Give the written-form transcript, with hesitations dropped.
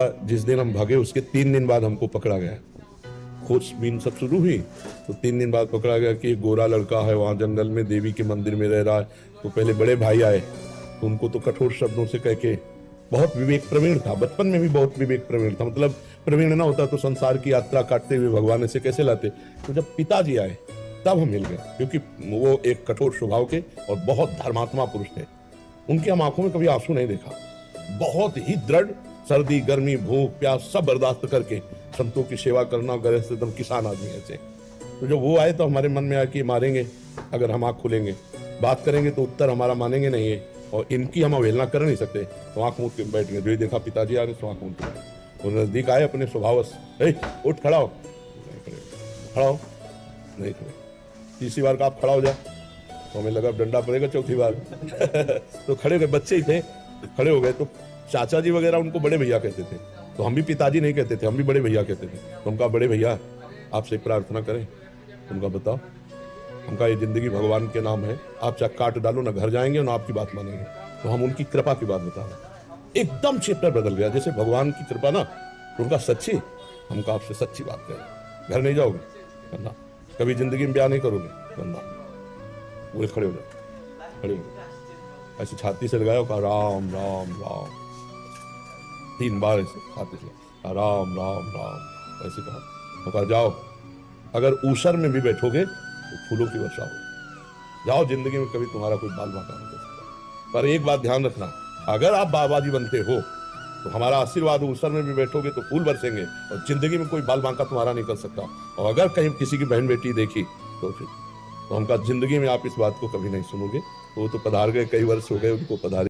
जिस दिन हम भागे उसके 3 दिन बाद हमको पकड़ा गया। खोजबीन सब शुरू हुई तो 3 दिन बाद पकड़ा गया कि एक गोरा लड़का है वहाँ जंगल में देवी के मंदिर में रह रहा है। तो पहले बड़े भाई आए तो उनको तो कठोर शब्दों से कह के, बहुत विवेक प्रवीण था, बचपन में भी बहुत विवेक प्रवीण था, मतलब प्रवीण ना होता तो संसार की यात्रा काटते हुए भगवान ऐसे कैसे लाते। तो जब पिताजी आए तब हम मिल गए, क्योंकि वो एक कठोर स्वभाव के और बहुत धर्मात्मा पुरुष थे। उनकी हम आंखों में कभी आंसू नहीं देखा, बहुत ही दृढ़, सर्दी गर्मी भूख प्यास सब बर्दाश्त करके संतों की सेवा करना, गरज एकदम किसान आदमी ऐसे। तो जब वो आए तो हमारे मन में आया कि मारेंगे अगर हम आँख खोलेंगे, बात करेंगे तो उत्तर हमारा मानेंगे नहीं है, और इनकी हम अवहेलना कर नहीं सकते। तो आँख मूंद के बैठ गए, जो देखा पिताजी आ रहे तो आँख मूंद के वो नजदीक आए, अपने स्वभावश उठ खड़ा हो, खड़ा हो, नहीं खड़े। तीसरी बार का आप खड़ा हो जाए तो हमें लगा डंडा पड़ेगा, चौथी बार तो खड़े हो गए, बच्चे ही थे, खड़े हो गए। तो चाचा जी वगैरह उनको बड़े भैया कहते थे, तो हम भी पिताजी नहीं कहते थे, हम भी बड़े भैया कहते थे। तो उनका बड़े भैया आपसे प्रार्थना करें, उनका बताओ, उनका ये जिंदगी भगवान के नाम है, आप चाहे काट डालो ना घर जाएंगे ना आपकी बात मानेंगे। तो हम उनकी कृपा की बात बता रहे, एकदम चैप्टर बदल गया, जैसे भगवान की कृपा ना, उनका सच्ची, हमका आपसे सच्ची बात करें, घर नहीं जाओगे करना, कभी जिंदगी में ब्याह नहीं करोगे करना। पूरे खड़े हो जाओ, खड़े हो जाओ, ऐसे छाती से लगाओ, कहा राम राम राम, 3 बार ऐसे छाती से राम राम राम ऐसे कहा। तो कहा जाओ, अगर ऊसर में भी बैठोगे तो फूलों की वर्षा हो, जाओ, जिंदगी में कभी तुम्हारा कोई बाल बांका नहीं कर सकता। पर एक बात ध्यान रखना, अगर आप बाबाजी बनते हो तो हमारा आशीर्वाद, ऊसर में भी बैठोगे तो फूल बरसेंगे, और जिंदगी में कोई बाल बांका तुम्हारा नहीं कर सकता। और अगर कहीं किसी की बहन बेटी देखी तो फिर तो हमका जिंदगी में आप इस बात को कभी नहीं सुनोगे। तो वो तो पधार गए, कई वर्ष हो गए उनको पधारे।